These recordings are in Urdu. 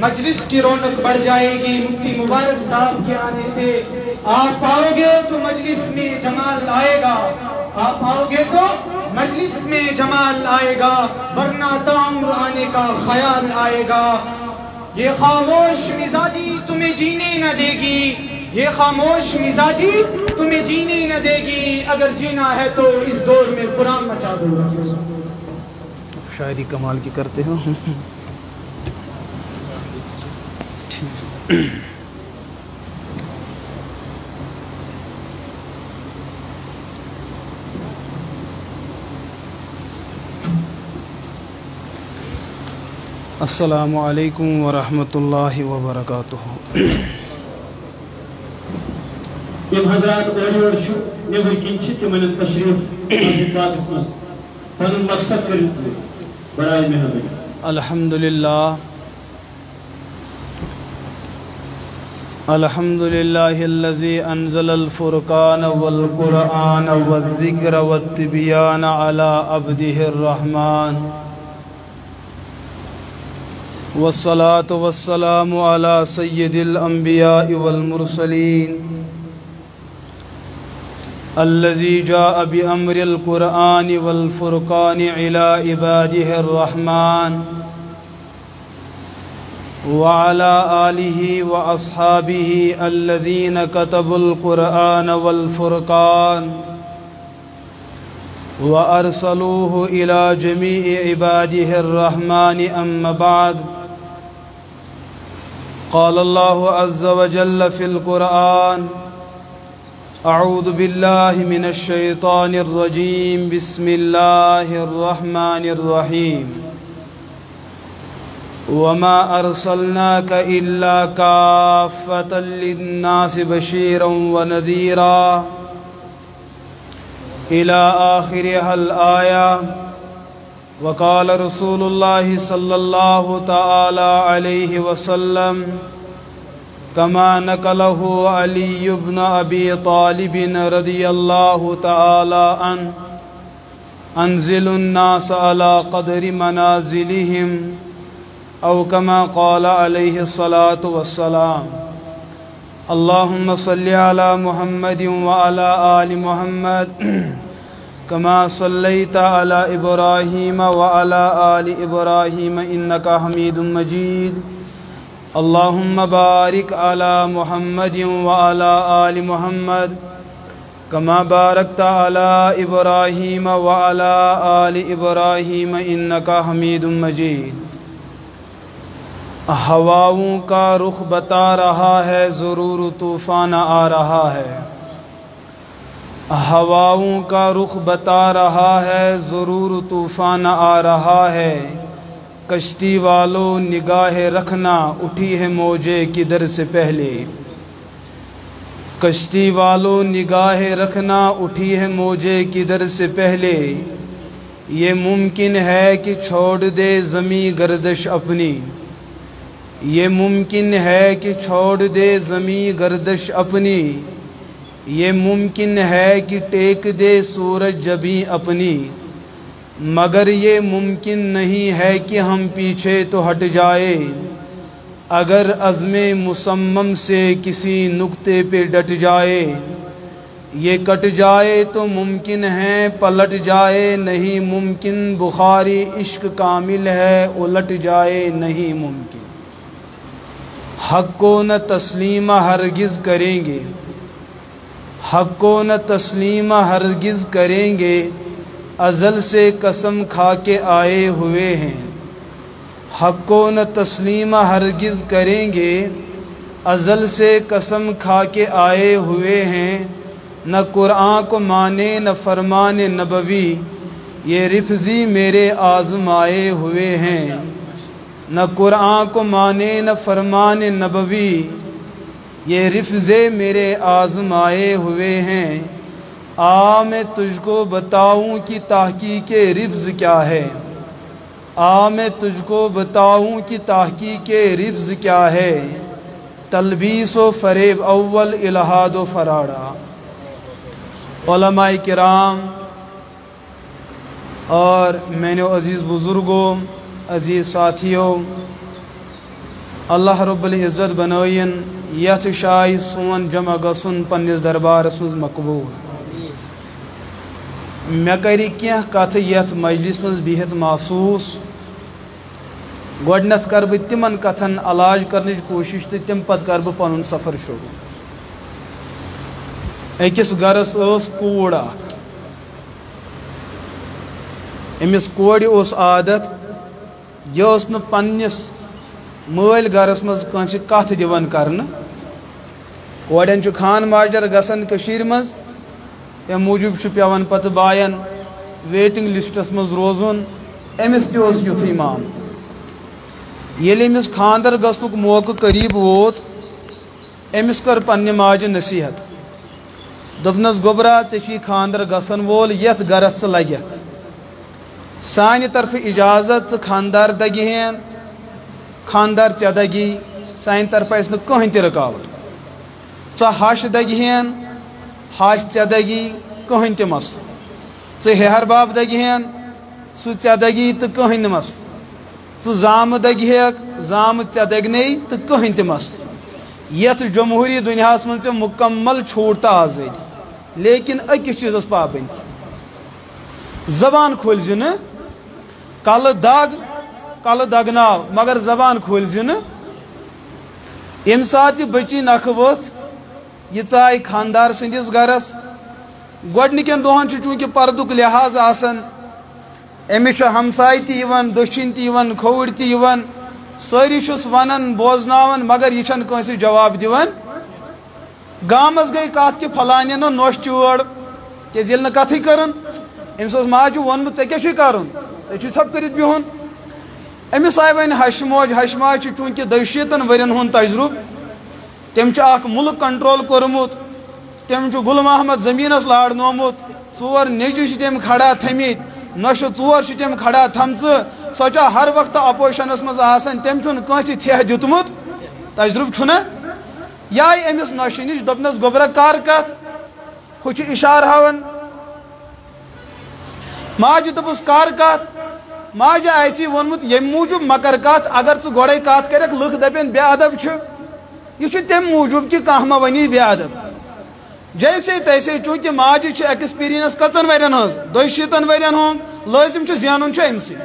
مجلس کی رونق بڑھ جائے گی مفتی مبارک صاحب کے آنے سے۔ آپ آؤ گے تو مجلس میں جمال آئے گا، آپ آؤ گے تو مجلس میں جمال آئے گا، ورنہ تعمر آنے کا خیال آئے گا۔ یہ خاموش مزاجی تمہیں جینے نہ دے گی، یہ خاموش مزاجی تمہیں جینے نہ دے گی۔ اگر جینا ہے تو اس دور میں قرآن مچا دو۔ شاعری کمال کی کرتے ہو۔ السلام علیکم ورحمۃ اللہ وبرکاتہ۔ یم حضرات اور نیبر کن تمن تشریف پاکس مز پن مقصد کر برائے مہربانی۔ الحمدللہ الحمدللہ الذی انزل الفرقان والقرآن والذکر والتبیان علی عبدہ الرحمن، والصلاة والسلام علی سید الانبیاء والمرسلین، الذي جاء بأمر القرآن والفرقان إلى عباده الرحمن، وعلى آله وأصحابه الذين كتبوا القرآن والفرقان وأرسلوه إلى جميع عباده الرحمن، أما بعد، قال الله عز وجل في القرآن: اعوذ باللہ من الشیطان الرجیم، بسم اللہ الرحمن الرحیم، وما ارسلناک الا کافۃ للناس بشیرا ونذیرا الی آخرها الآیہ۔ وقال رسول اللہ صلی اللہ تعالی علیہ وسلم كما نقله علي بن أبي طالب رضي الله تعالى عنه: أنزل الناس على قدر منازلهم، أو كما قال عليه الصلاة والسلام۔ اللهم صل على محمد وعلى آل محمد كما صليت على إبراهيم وعلى آل إبراهيم إنك حميد مجيد۔ اللهم بارك على محمد وعلى آل محمد كما باركت على إبراهيم وعلى آل إبراهيم إنك حميد مجيد۔ ہواؤں کا رخ بتا رہا ہے ضرور طوفان آ رہا ہے، ہواؤں کا رخ بتا رہا ہے ضرور طوفان آ رہا ہے۔ کشتی والو نگاہ رکھنا اٹھی ہے موجے کدھر سے پہلے، کشتی والو نگاہ رکھنا اٹھی ہے موجے کدھر سے پہلے۔ یہ ممکن ہے کہ چھوڑ دے زمیں گردش اپنی، یہ ممکن ہے کہ چھوڑ دے زمیں گردش اپنی، یہ ممکن ہے کہ ٹیک دے سورج جبیں اپنی، مگر یہ ممکن نہیں ہے کہ ہم پیچھے تو ہٹ جائے۔ اگر عزم مصمم سے کسی نقطے پہ ڈٹ جائے، یہ کٹ جائے تو ممکن ہے پلٹ جائے، نہیں ممکن بخاری عشق کامل ہے الٹ جائے، نہیں ممکن۔ حق کو نہ تسلیم ہرگز کریں گے، حق کو نہ تسلیم ہرگز کریں گے، ازل سے قسم کھا کے آئے ہوئے ہیں۔ حق کو نہ تسلیم ہرگز کریں گے، ازل سے قسم کھا کے آئے ہوئے ہیں۔ نہ قرآن کو مانے نہ فرمان نبوی، یہ رفضی میرے آزمائے ہوئے ہیں۔ نہ قرآن کو مانے نہ فرمان نبوی، یہ رفضے میرے آزمائے ہوئے ہیں۔ آ میں تجھ کو بتاؤں کہ تحقیق رفض کیا ہے، آ میں تجھ کو بتاؤں کہ تحقیق رفض کیا ہے۔ تلبیس و فریب اول الہاد و فراڑا۔ علماء کرام اور میں نے عزیز بزرگوں، عزیز ساتھیوں، اللہ رب العزت بنائن یت شائع سون جمع گسن پنس دربارس مز مقبول مے کری کینٛہہ کتھ یتھ مجلس مز بہت محسوس گۄڈنیتھ کر بہٕ تمن کتھن علاج کرنٕچ کوشش تہٕ تم پتہٕ کر بہٕ پنُن سفر شروع أکِس گرس ٲس کوٗر اکھ أمِس کورِ اوس عادت یہِ ٲس نہٕ پننِس مٲلۍ گرس منٛز کٲنٛسہِ کتھ دِوان کرنہٕ کورٮ۪ن چھُ خان ماجر گژھان کٔشیٖرِ منٛز تمہِ موٗجوٗب چھُ پیٚوان پتہٕ باین ویٹنگ لسٹس منٛز روزُن أمِس تہِ اوس یُتھُے معاملہٕ ییٚلہِ أمِس خانٛدر گژھنُک موقعہٕ قریٖب ووت أمِس کٔر پننہِ ماجہِ نصیحت دوٚپنس گوٚبرا ژےٚ چھُے خانٛدر گژھن وول یتھ گرس ژٕ لگکھ سانہِ طرفہٕ اجازت ژٕ خانٛدار دگہین خانٛدار ژےٚ دگی سانہِ طرفہٕ آسہِ نہٕ کٕہٕنۍ تہِ رُکاوٹ ژٕ ہش دگہین ہش ژےٚ دگی کٕہٕنۍ تہِ مسلہٕ ژٕ ہیہر باب دگہین سُہ ژےٚ دگی تہٕ کٕہٕنۍ نہٕ مسلہٕ ژٕ زامہٕ دگہیکھ زامہٕ ژےٚ دگنے تہٕ کٕہٕنۍ تہِ مسلہٕ یتھ جمہوٗری دُنیاہس منٛز ژےٚ مُکمل چھوٗٹ تہٕ آزٲدی لیکن أکِس چیٖزس پابنٛدی زبان کھولزِ نہٕ کلہٕ دگناو مگر زبان کھولزِ نہٕ ییٚمہِ ساتہٕ یہِ بٔچی نکھٕ ؤژھ یہِ ژاے خانٛدار سٕنٛدِس گرس گۄڈنِکٮ۪ن دۄہن چھُ چوٗنٛکہِ پردُک لحاظ آسان أمِس چھُ ہمساے تہِ یِوان دٔچھِنۍ تہِ یِوان کھووٕرۍ تہِ یِوان سٲری چھُس ونان بوزناوان مگر یہِ چھنہٕ کٲنٛسہِ جواب دِوان گامس گٔے کتھ کہِ فلانٮ۪ن اوٚن نۄش چٲر کیٛازِ ییٚلہِ نہٕ کتھٕے کٔرٕن أمِس اوس ماجہِ ووٚنمُت ژےٚ کیٛاہ چھُے کرُن ژےٚ چھُے ژھۄپہٕ کٔرِتھ بِہُن أمِس آیہِ وۄنۍ ہشہِ موج ہشہِ ماجہِ چھُ چوٗنٛکہِ 2 ؤرین ہُنٛد تجرُبہٕ تٔمۍ چھُ اکھ مُلک کنٹرول کوٚرمُت تٔمۍ چھُ گُل محمد زمیٖنس لارنومُت 4 نیٚچوۍ چھِ تٔمۍ کھڑا تھٔمٕتۍ نۄشہِ 4 چھِ تٔمۍ کھڑا تھمژٕ سۄ چھےٚ ہر وقتہٕ اپوزِشنس منٛز آسان تٔمۍ چھُنہٕ کٲنٛسہِ تھیٚہ دیُتمُت تجرُبہٕ چھُنہ یہِ آیہِ أمِس نۄشہِ نِش دوٚپنس گوٚبرا کر کتھ ہُہ چھُ اِشارٕ ہاوان ماجہِ دوٚپُس کر کتھ ماجہِ آسی ووٚنمُت ییٚمہِ موٗجوٗب مکر کتھ اگر ژٕ گۄڈے کتھ کرکھ لُکھ دپن بے ادب چھُ یہ چھُ تمہِ موٗجوٗب کہِ کانٛہہ ما ونی بے ادب جیسے تیسے چوٗنٛکہِ ماجہِ چھِ ایٚکٕسپیٖرینس کٔژن ؤرین ہٕنٛز 62 ؤرین ہُنٛد لٲزِم چھُ زینُن چھُ أمسٕے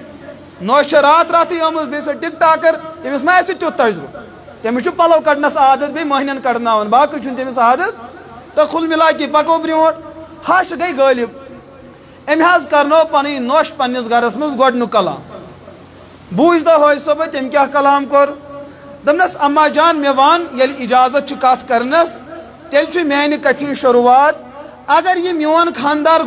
نۄش چھےٚ راتھ راتھٕے آمٕژ بیٚیہِ سۄ ٹِک ٹاکر تٔمِس ما آسہِ تیُتھ تجرُبہٕ تٔمِس چھُ پلو کڑنس عادت بیٚیہِ مٔہنین کڑناوان باقٕے چھُنہٕ تٔمِس عادت تہٕ کھُل مِلا کے پکو برٛونٛٹھ ہش گٔے غٲلب أمۍ حظ کرنو پنٕنۍ نۄش پننِس گرس منٛز گۄڈنیُک کلام بوٗزۍ حٲج صٲبا تٔمۍ کیٛاہ کلام کوٚر دوٚپنس اما جان مےٚ ون ییٚلہِ اجازت چھُ کتھ کرنس تیٚلہِ چھُ میانہِ کتھِ ہٕنٛز شروعات اگر یہِ میون خانٛدار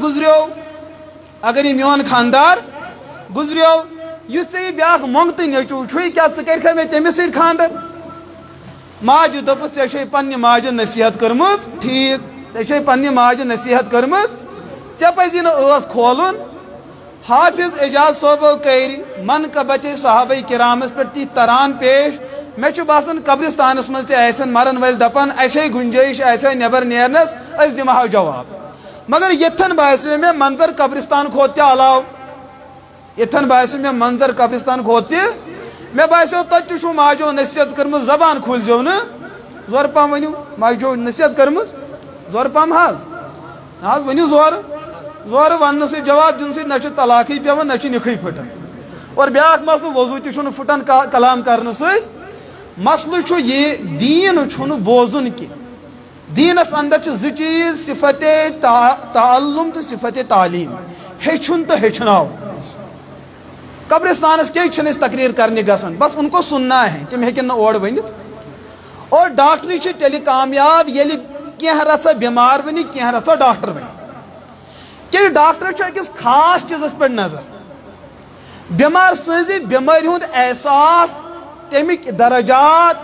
گُزریو یُس ژےٚ یہِ بیٛاکھ مۄنٛگتہٕ نیٚچوٗ چھُے کیٛاہ ژٕ کٔرکھا مےٚ تٔمِس سۭتۍ خانٛدر ماجہِ دوٚپُس ژےٚ چھے پننہِ ماجہِ نصیحت کٔرمٕژ ٹھیٖک ژےٚ چھے پننہِ ماجہِ نصیحت کٔرمٕژ ژےٚ پزی نہٕ ٲس کھولُن حافظ اعجاز صٲبو کٔرۍ منقبتِ صحابہ کرامس پٮ۪ٹھ تِتھۍ تران پیش مےٚ چھُ باسان قبرستانس منٛز تہِ آسن مرن وٲلۍ دپان اسے گُنجٲیش آسہِ نٮ۪بر نیرنس أسۍ دِمہو جواب مگر ییٚتھن باسیو مےٚ منظر قبرستان کھۄتہٕ تہِ علاوٕ ییٚتھن باسیو مےٚ منظر قبرستان کھۄتہٕ تہِ مےٚ باسیو تتہِ تہِ چھُو ماجو نصیحت کٔرمٕژ زبان کھوٗلزیو نہٕ زورٕ پہم ؤنِو ماجو نصیحت کٔرمٕژ زورٕ پہم حظ نہ حظ ؤنِو زورٕ وننہٕ سۭتۍ جواب دِنہٕ سۭتۍ نہ چھُ طلاقٕے پیٚوان نہ چھُ نِکھٕے پھٕٹان اور بیٛاکھ مسلہٕ وضوٗ تہِ چھُنہٕ پھٕٹان کلام کرنہٕ سۭتۍ مسلہٕ چھُ یہِ دیٖن چھُنہٕ بوزُن کینٛہہ دیٖنس اندر چھِ 2 چیٖز صفتے تعلُم تہٕ صفتے تعلیٖم ہیٚچھُن تہٕ ہیٚچھناوُن قبرستانس کیٛازِ چھِنہٕ أسۍ تقریٖر کرنہِ گژھان بس ان کو سُننا ہے تِم ہیٚکن نہٕ اورٕ ؤنِتھ اور ڈاکٹری چھِ تیٚلہِ کامیاب ییٚلہِ کینٛہہ رژھا بٮ۪مار ونہِ کینٛہہ رژھا ڈاکٹر ونہِ کیٛازِ ڈاکٹر چھُ أکِس خاص چیٖزس پٮ۪ٹھ نظر بٮ۪مار سٕنٛزِ بٮ۪مٲرِ ہُنٛد احساس تمِکۍ درجات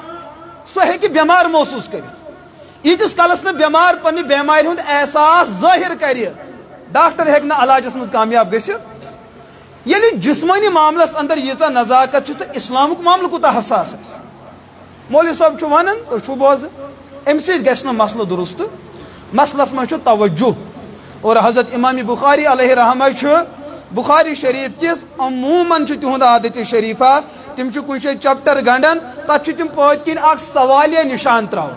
سُہ ہیٚکہِ بٮ۪مار محسوٗس کٔرِتھ ییٖتِس کالس نہٕ بٮ۪مار پننہِ بٮ۪مارِ ہُنٛد احساس ظٲہِر کرِ ڈاکٹر ہیٚکہِ نہٕ علاجس منٛز کامیاب گٔژھِتھ ییٚلہِ جسمٲنی معاملس اندر ییٖژاہ نزاکت چھِ تہٕ اسلامُک معاملہٕ کوٗتاہ حساس آسہِ مولوی صٲب چھُ ونان تُہۍ چھُو بوزان امہِ سۭتۍ گژھِ نہٕ مسلہٕ درُستہٕ مسلس منٛز چھُ توجہ اور حضرت امام بخاری علیہ رحمہ چھُ بخاری شریف کِس عموٗمن چھُ تِہُنٛد عادتِ شریٖفہ تم کن جائے چپٹر گنڈان تک تم پت کن اخ سوالیہ نشان تراؤ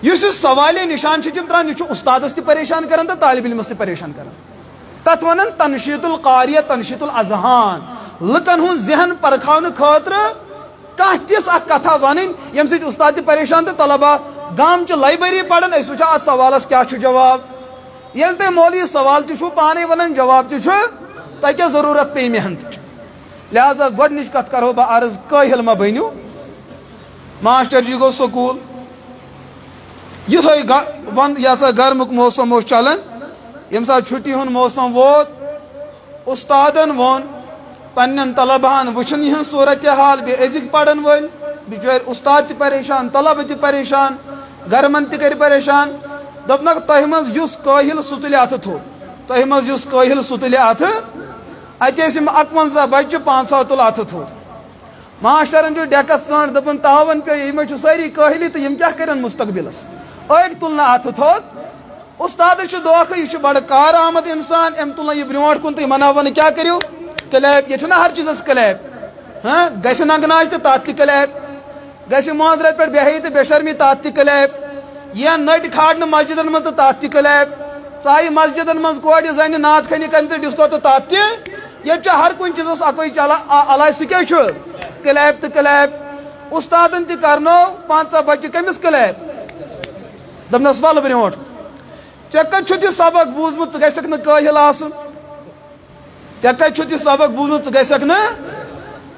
اس سوالیہ نشان تم تران یہ استادس تہ پریشان کران تو طالب علمس تہ پریشان کران تت ونان تنشیط القاریہ تنشیط الاذہان لکن ہن ذہن پرکھاؤن خاطر کانٛہہ تِژھ اکھ کتھا ونن یم سۭتۍ استاد تہ پریشان تہ طلبہ گام چہ لائبریری پڑھن اس وچھو ات سوالس کیا چھ جواب یل تہ مولوی سوال تہ چھو پانے ونان جواب تہ چھ تہ کیا ضرورت پے محنت لہذا گۄڈنِچ کتھ کرو بہ عرض کٲہِل مہ بٔنِو ماسٹر جی گو سکول یہ سا گرمک موسم اوس چلان یم سات چھٹی ہن موسم ووت استادن وون پنن طلبہن وچھن یہ صورت حال بے ازک پڑھن ول بچار استاد تہ پریشان طلبہ تہ پریشان گرمن تہ کر پریشان دپنک تہ مز یس کاہل سہ تلہ اتھ تھوٚد تہ مز یس کاہل سہ تلہ اتھ اتہ ٲسۍ یِم 51 بچہ 500 تل اتھ تھوٚد ماسٹرن جو ڈیکس ژانٹ دپن تاون پہ یہ چھ ساری کاہلی تو یم کیا کرن مستقبلس ایک تلنا اتھ تھوٚد استاد دھوکھٕ یہ بڑ کارآمد انسان ام تلنا یہ برونٹ کن تو مناون کیا کرو کلیپ یہ نا ہر چیزس کلیپ ہاں گھس ننگناج تو تات تہ کلیپ گھس معذرت پہ بے تو بے شرمی تات تہ کلیپ یا نٹ کھاڑن مسجدن مز تو تات تہ کلیپ ژایہِ مسجدن مز کورِ زنہِ نعت خنی کن تو ڈسکو تو تات تہ یہ ہر کن چیزس اکوئی چلان علاج سہ کیا کلیپ تو کلیپ استادن تہ کرنو 500 بچہ کمس کلیپ دپنس ول برونٹ ژےٚ کتہِ چھُتھ یہِ سبق بوٗزمُت ژٕ گژھکھ نہٕ کٲہِل آسُن ژےٚ کتہِ چھُتھ یہِ سبق بوٗزمُت ژٕ گژھکھ نہٕ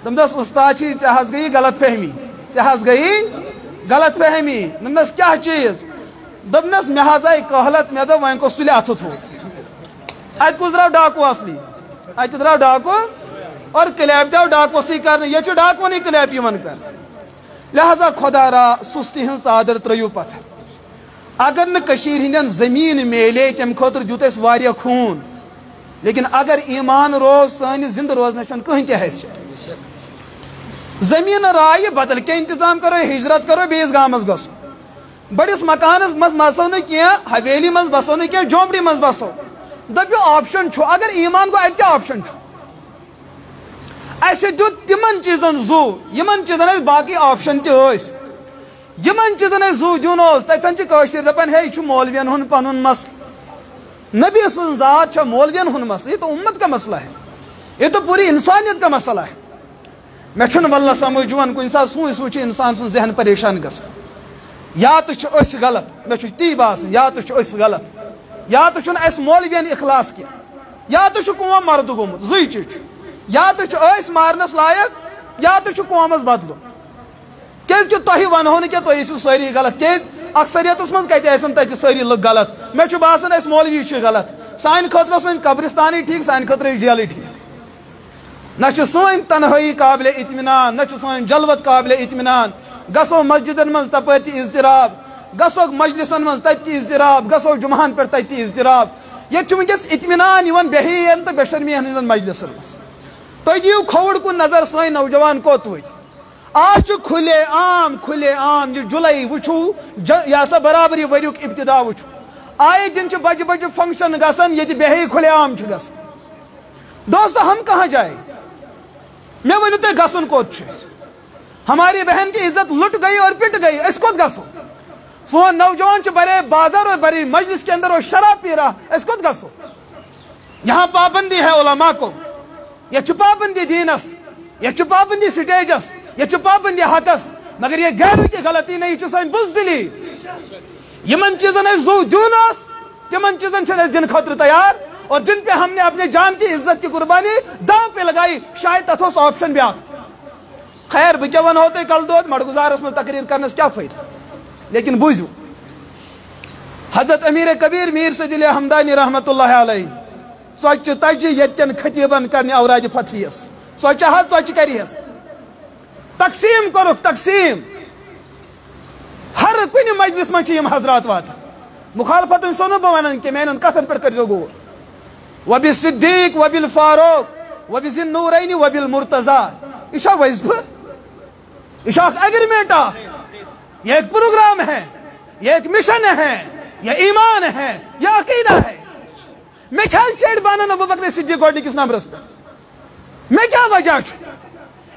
دپنس استاد چھی ژےٚ حظ گٔیی غلط فہمی ژےٚ حظ گٔیی غلط فہمی دپنس کیاہ چیٖز دپنس مےٚ حظ آیہِ کہلت مےٚ دوٚپ وۄنۍ کۄس تُلہِ اتھٕ تھوٚد اتہِ کُس درٛاو ڈاکوٗ اصلی اتہِ درٛاو ڈاکوٗ اور کلیپ تہِ آو ڈاکوسٕے کرنہٕ ییٚتہِ چھُ ڈاکوٗنٕے کلیپ یِوان کرنہٕ لہذا خۄدا را سُستی ہٕنٛز ژادر ترٲیِو پتھر اگر نہ کشیر ہندین زمین میلے تم خاطر دیت اس واریاہ خون لیکن اگر ایمان روز سانس زندہ روزنس کہیں تہ حیثیت زمین رائے بدل کیا انتظام کرو ہجرت کرو بیس گامس گسو بڑس مکانس مز بسو نا کی حویلی مز بسو نا کی جھونپڑی مز بسو دپیو آپشن چھو اگر ایمان گو اتہ آپشن چھو اسہ دیت تمن چیزن زو یمن چیزن باقی آپشن تہ یمن چیزن زو دیون تتن دپان ہے یہ مولوین ہن پن مسل نبی سن ذات مولوین ہن مسل یہ تو امت کا مسئلہ ہے یہ تو پوری انسانیت کا مسئلہ ہے میں چھن واللہ سمجھوان کن سات سوچ سوچ انسان سن ذہن پریشان گس یا تو غلط میں تی باسان یا تو غلط یا تو اس مولوین اخلاص کی یا تو قوم مرد گومت زی چیز یا تو مارنس لائق یا تو قومس بدلو کیازِ کہ تۄہہِ ونہو نہٕ کینٛہہ تُہۍ ٲسِو سٲری غلط کیازِ اکثریتس منٛز کتہِ آسن تتہِ سٲری لُکھ غلط مےٚ چھُ باسان اسہِ مولوی چھِ غلط سانہِ خٲطرٕ اوس وۄنۍ قبرستانٕے ٹھیٖک سانہِ خٲطرٕ ٲسۍ جیلٕے ٹھیٖک نہ چھِ سٲنۍ تنہٲیی قابلِ اطمینان نہ چھُ سٲنۍ جلوت قابلِ اطمینان گژھو مسجدن منٛز تپٲرۍ تہِ اضطراب گژھو مجلسن منٛز تتہِ تہِ اضطراب گژھو جمعہن پٮ۪ٹھ تتہِ تہِ اضطراب ییٚتہِ چھُ وٕنکیٚس اطمینان یِوان بہین تہٕ بے شرمیَن ہٕنٛدٮ۪ن مجلسن منٛز تُہۍ دِیِو کھووُر کُن نظر سٲنۍ نوجوان کوٚت وٲتۍ آج کھلے عام یہ جولائی وچھو یا سا برابری وریک ابتدا وچھو آئے دن بجہ بجہ فنکشن گسن یہ بے کھلے عام گس دوستو ہم کہاں جائے میں ونو تہ گسن کوت ہماری بہن کی عزت لٹ گئی اور پٹ گئی اس کوت گسو سون نوجوان بڑے بازار اور بڑی مجلس کے اندر اور شراب پی رہا اس کوت گسو یہاں پابندی ہے علماء کو یہ پابندی دینس یہ پابندی سٹیجس یہ پابندی حقس مگر یہ غیر کی غلطی نہیں سن بزدلی یمن چیزن زو دیون تمن چیزن دن خاطر تیار اور جن پہ ہم نے اپنے جان کی عزت کی قربانی داؤ پہ لگائی شاید تتھوس آپشن بھی خیر بہ ون ہوتے کل دود مڑگزارس من تقریر کرنس کیا فائدہ لیکن بوزو حضرت امیر کبیر میر سدیل حمدانی رحمت اللہ علیہ سوچ تجہ یتن خطیبن کرنے اوراد فتحیس سوچ حد سوچ کریس تقسیم کرک تقسیم ہر کن مجلس من حضرات وات مخالفت سو بہ ونان کہ میرن کتن پہ کرو غور وبالصدیق وبالفاروق وبذی النورین وبالمرتضی یہ وظیفہ یہ اگریمنٹ یہ ایک پروگرام ہے یہ ایک مشن ہے یہ ایمان ہے یہ عقیدہ ہے میں کیا چیٹ بانا ابو بکر صدیق گوڈنکس نمبرس پہ میں کیا وجہ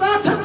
7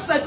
7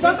7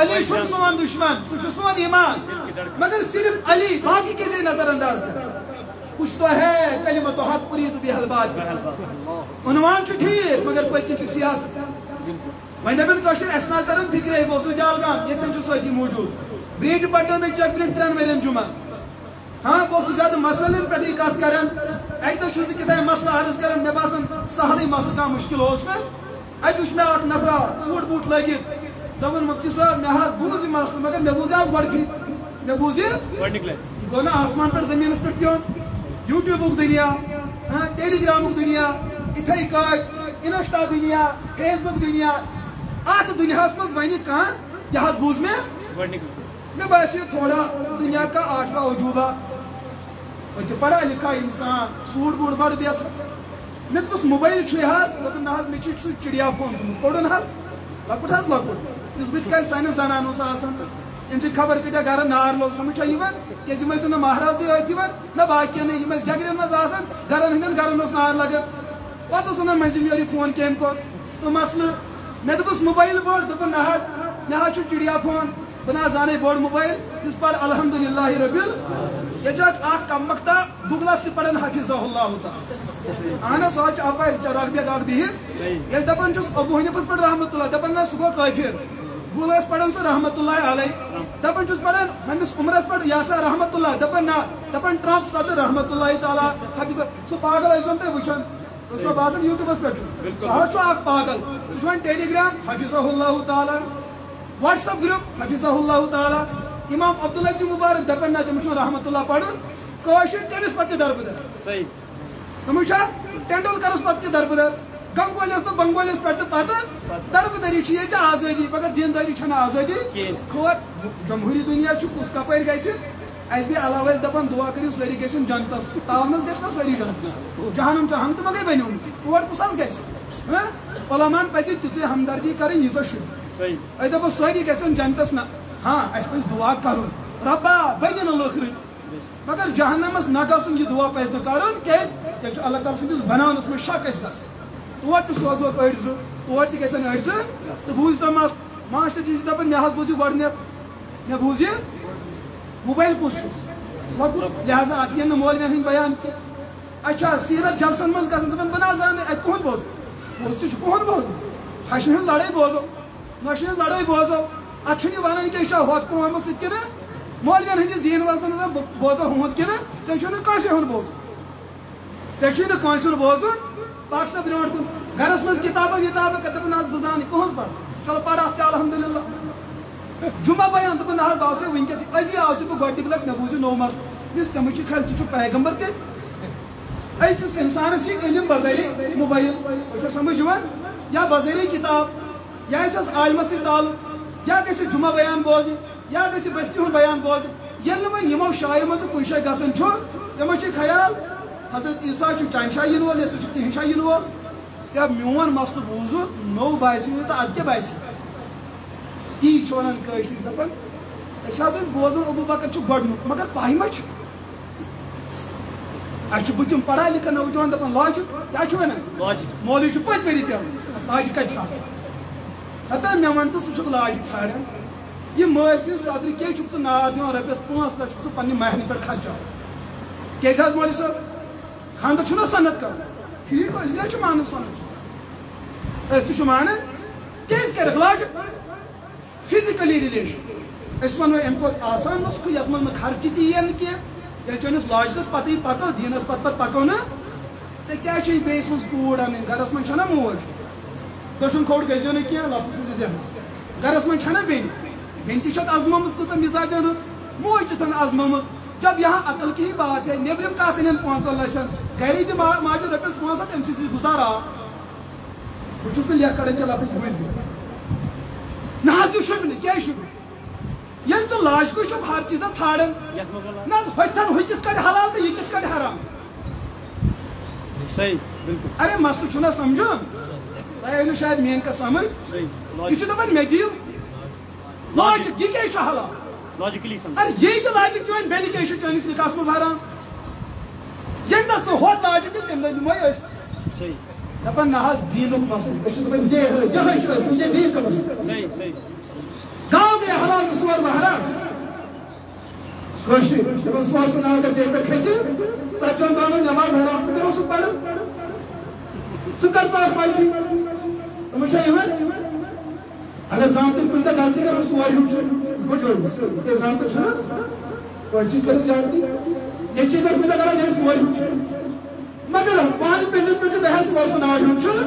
علی چھن سون دشمن سہ سون ایمان مگر صرف علی باقی کسی نظر انداز کر کچھ تو ہے کلمۃ حق ارید بہ الباطل عنوان ٹھیک مگر پتہ سیاست وۄنۍ دپن کٲشِر اَسہِ نہ کرن فکرے بہٕ اوسُس جالگام ییٚتٮ۪ن چھُ سٲتھی موٗجوٗد برٛیٖڈِ پَرنٲو مےٚ چیک برٛونٛٹھ 3 ؤرین جمعہ ہاں بہٕ اوسُس زیادٕ مسلن پٮ۪ٹھٕے کتھ کران اَکہِ دۄہ چھُس بہٕ کِتھاے مسلہٕ عرض کران مےٚ باسان سہلٕے مسلہٕ کانٛہہ مُشکل اوس مےٚ اَتہِ وٕچھ مےٚ اکھ نفرا سوٗٹ بوٗٹ لٲگِتھ دوٚپُن مُفتی صٲب مےٚ حظ بوٗز یہِ مسلہٕ مگر مےٚ بوٗز آز گۄڈٕ پھِرِ مےٚ بوٗز یہِ گوٚو نہٕ آسمان پٮ۪ٹھ زٔمیٖنَس پٮ۪ٹھ پیوٚن یوٗٹیوٗبُک دُنیا ٹیلی گرامُک دُنیا یِتھَے کٲٹھۍ اِنسٹا دُنیا فیس بُک دُنیا اتھ دُنیاہس منٛز وَنہِ کانٛہہ یہِ حظ بوٗز مےٚ باسیو تھوڑا دُنیا کا 8واں عجوٗبہ وۄنۍ تہِ پڑھا لِکھا اِنسان سوٗٹ بوٗٹ بڑٕ بیتھ مےٚ دوٚپُس موبایل چھُے حظ دوٚپُن نہ حظ مےٚ چھُ سُہ چِڑیا فون تھوٚمُت کوٚڑُن حظ لۄکُٹ حظ لۄکُٹ یُس بٕتھِ کالہِ سانٮ۪ن زنان اوس آسان اَمہِ سۭتۍ خبر کۭتیاہ گرن نار لوٚگ سمجھ چھا یِوان کیازِ یِم ٲسۍ نہٕ مہراز تہِ ٲتھۍ یِوان نہ باقین یِم ٲسۍ گگرین منٛز آسان گرن ہٕنٛدٮ۪ن گرن اوس نار لگان پتہٕ اوس ونان مٔنٛزِم یورٕ یہِ فون کٔمۍ کوٚر تہٕ مسلہٕ مےٚ دوٚپُس موبایل بوٚڑ دوٚپُن نہ حظ مےٚ حظ چھُ چِڑیا فون بہٕ نہ حظ زانے بوٚڑ موبایل یُس پَرٕ الحمدُاللہ ربِل ییٚتہِ چھُ اکھ کم مکتا گوٗگلس تہِ پران حفظہ اللہ تعالیٰ اہن حظ سُہ حظ چھُ اپٲرۍ چراغ بیگ اکھ بِہِتھ ییٚلہِ دپان چھُس ابوٗ حنیٖفس پٮ۪ٹھ رحمتہ اللہ دپان نہ سُہ گوٚو کٲفِر گوٗگل ٲسۍ پران سُہ رحمتہ اللہ علیہ دپان چھُس پران ہمِس عمرس پٮ۪ٹھ یہِ ہسا رحمتہ اللہ دپان نہ دپان ٹرمپ صدر رحمتہ اللہ تعالیٰ حفظ سُہ پاگل ٲسۍزیون تُہۍ وٕچھان سُہ چھُ باسان یوٗٹیوٗبس پٮ۪ٹھ چھُ سُہ حظ چھُ اکھ پاگل سُہ چھُ وۄنۍ ٹیلی گرام حفظہ اللہ تعالیٰ واٹس ایپ گروپ حفظہ اللہ تعالیٰ امام عبداللہ ابن مبارک دپان نہ تٔمِس چھُنہٕ رحمتہ اللہ پرُن کٲشِر کٔمِس پتہٕ تہِ دربٕدر سمجھ چھا ٹینڈولکرس پتہٕ تہِ دربٕدر گنگوٲلِس تہٕ بنگوٲلِس پٮ۪ٹھ تہِ پتہٕ دربٕدری چھِ ییٚتہِ آزٲدی مگر دیندٲری چھنہٕ آزٲدی خور جمہوٗری دُنیا چھُ کُس کپٲرۍ گژھِ اَسہِ بیٚیہِ علاوٕ ٲسۍ دپان دُعا کٔرِو سٲری گژھن جنتس تاونس گژھِ نا سٲری جنتس جہنم چہنم تہٕ ما گٔے بنیومُت تور کُس حظ گژھِ علماہن پزِ تِژے ہمدردی کرٕنۍ ییٖژاہ شُرۍ أسۍ دپو سٲری گژھن جنتس نہ ہاں اَسہِ پزِ دُعا کرُن رۄبا بنہِ نہٕ لُکھ رٕتۍ مگر جہنمس نہ گژھُن یہِ دُعا پزِ نہٕ کرُن کیازِ تیٚلہِ چھُ اللہ تعالیٰ سٕنٛدِس بناونس منٛز شک اَسہِ گژھان تور تہِ سوزوکھ أڑۍ زٕ تور تہِ گژھن أڑۍ زٕ تہٕ بوٗزتمس ماشٹر جی چھِ دپان مےٚ حظ بوٗزِو گۄڈٕنیتھ مےٚ بوٗز یہِ موبایل کُس چھُس لۄکُٹ لہٰذا اتھ یِن نہٕ مولوین ہٕنٛدۍ بیان کینٛہہ اچھا سیرت جلسن منٛز گژھن دپان بہٕ نہ حظ زانہٕ اتہِ کُہُنٛد بوزو پوٚز تہِ چھُ کُہُنٛد بوزُن ہشہِ ہٕنٛز لڑٲے بوزو نۄشہِ ہٕنٛز لڑٲے بوزو اتھ چھُنہٕ یہِ ونان کہِ یہِ چھا ہۄتھ قومس سۭتۍ کِنہٕ مولوین ہٕنٛدِس دیٖنس منٛز بہٕ بوزو ہُہُنٛد کِنہٕ ژےٚ چھُے نہٕ کٲنٛسے ہُنٛد بوزُن ژےٚ چھُے نہٕ کٲنٛسہِ ہُنٛد بوزُن پاک سا برونٛٹھ کُن گرس منٛز کِتابہٕ وِتابہٕ دپان حظ بہٕ زانہٕ کٕہٕنٛز پرٕ چلو پر اتھ تہِ الحمدُاللہ جمعہ بیان دپان نہ حظ بہٕ آسے وٕنکیٚس أزی آوسے بہٕ گۄڈنِکہِ لٹہِ مےٚ بوٗزِو نوٚو مسلہٕ یُس ژےٚ مٔچھِ خیال ژٕ چھُکھ پیغمبر تہِ أکِس اِنسانس یی علم بذریعہ موبایل تۄہہِ چھو سمجھ یِوان یا بذریعہ کِتاب یا آسٮ۪س عالمس سۭتۍ تعلق یا گژھِ جمعہ بیان بوزٕنۍ یا گژھِ بستی ہُنٛد بیان بوزٕنۍ ییٚلہِ نہٕ وۄنۍ یِمو جایو منٛز کُنہِ جایہِ گژھان چھُ ژےٚ ما چھُے خیال حضرت عیٖسا چھُ چانہِ جایہِ یِنہٕ وول یا ژٕ چھُکھ تِہنٛدِ جایہِ یِنہٕ وول ژےٚ میون مسلہٕ بوٗزُتھ نوٚو باسہِ نہٕ تہٕ اَدٕ کیٛاہ باسہِ ژےٚ تی چھِ ونان کٲشِرۍ دپان أسۍ حظ ٲسۍ بوزان ابوٗ بکر چھُ گۄڈنیُک مگر پاے ما چھِ اَسہِ چھُ بٕتھِم پڑھا لِکھا نوجوان دپان لاجِک کیٛاہ چھُ ونان مولوی چھُ پٔتۍ ؤری پیوان لاجِک کتہِ ژھانڈان ہتا مےٚ وَن تہٕ ژٕ چھُکھ لاجِک ژھانڈان یہِ مٲلۍ سٕنٛدِ صدرٕ کیٛازِ چھُکھ ژٕ نار دِوان رۄپیس 5 لچھ چھُکھ ژٕ پننہِ مہرنہِ پٮ۪ٹھ خرچاوان کیٛازِ حظ مولوی صٲب خانٛدر چھُنہ سنت کرُن ٹھیٖک گوٚو أسۍ تہِ حظ چھِ مانان سنت چھُ أسۍ تہِ چھِ مانان کیٛازِ کَرکھ لاجِک فِزِکٔلی رِلیشن أسۍ وَنو اَمہِ کھۄتہٕ آسان نُسخہٕ یَتھ منٛز نہٕ خرچہِ تہِ یِیَن نہٕ کینٛہہ ییٚلہِ چٲنِس لاجِکَس پَتہٕ پَکو دیٖنَس پَتہٕ پَکو نہٕ ژےٚ کیٛاہ چھے بیٚیہِ سٕنٛز کوٗر اَنٕنۍ گرَس منٛز چھَنا موج دٔچھُن کھوٚٹ گٔژھِو نہٕ کینٛہہ لۄکُٹ سٕنٛدِس ذہنَس گرَس منٛز چھَنا بیٚنہِ بیٚنہِ تہِ چھَتھ اَزمٲمٕژ کۭژاہ مِزاجَن رٕژ موج چھَتھ اَزمٲمٕژ جب یہاں عقل کی ہی بات ہے نیبرِم کَتھ أنِن 5 لَچھَن گَرِ دِ ماجہِ رۄپیَس 5 ہَتھ اَمہِ سۭتۍ گُزارٕ آو بہٕ چھُس نہٕ لیکھ کَڑان کینٛہہ لفظ بوٗزِو نہ حظ یہِ شوٗبہِ کیٛازِ شوٗبہِ ییٚلہِ ژٕ لاجکٕے چھُکھ ہر چیٖزا ژھانڈان نہ حظ ہوٚتھن ہُہ کِتھ کٔٹھۍ حلال تہٕ یہِ کِتھ کٔٹھۍ حرام ارے مسلہٕ چھُنہ سمجھُن تۄہہِ آیہِ نہٕ شاید میٲنۍ کَتھ سمجھ یہِ چھُ دَپان مےٚ دِیِو لاجِک یہِ کیٛازِ چھُ حلال ارے یہِ تہِ لاجِک چھُ وۄنۍ بیٚنہِ کیٛازِ چھُ چٲنِس نِکاحس منٛز حرام ییٚمہِ دۄہ ژٕ ہوٚت لاجِک دِکھ تَمہِ دۄہ دِموے أسۍ دَپان نہ حظ دیٖنُک مسلہٕ أسۍ چھِ دَپان یِہوٚے چھُ أسۍ دیٖن کا مسلہٕ گاو گیا حلال سور بحرام کوشش جب سور سنا کر سے پہ کھیسے سچوں دانوں نماز حرام تو کرو سب پڑھو سکر تو اخبائی تھی سمجھا یہ ہے اگر زامتر کنتا غلطی کرو سواری ہوچے بجھو یہ زامتر شنا کوئی کر جاتی یہ چیز کنتا کرا جائے سواری ہوچے مگر پانچ پینجت پینجت بحث واسو ناج ہوچے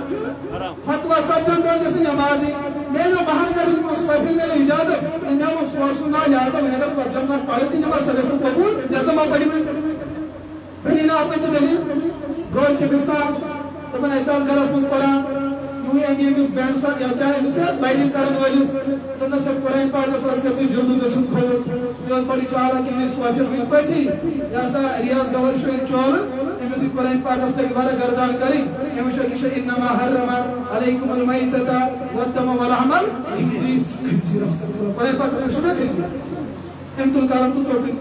فتوہ سچوں دانوں جیسے نمازی میں نے باہر کر ان کو سوائفل میں نے اجازت ان میں وہ سوارسو نہ جاتا میں اگر سوار جمعہ پڑھے تھی نماز سجسو قبول جیسا ماں پڑھی میں پہلی نا آپ انتو دلی گوھر کے بستا تو میں احساس گھر اس مجھ پڑھا یوں ایم ڈی اس بینڈ سا یا کیا ہے اس کے بائیڈنگ کرن والیس تو نے سب قرآن پاک اس رس کرتی جلدو دشن کھولو جو پڑھی چاہلا کہ میں سوائفل ہوئی پڑھی یا سا ریاض گور شوئن چول امیتی قرآن پاک اس تک بارا گردان کریں امیشہ کشہ انما حرم علیکم المیتتا والدم والحمل خنزیر استغفر قرآن پاک ہمیں شنہ خنزیر امت الکالم تو چھوٹن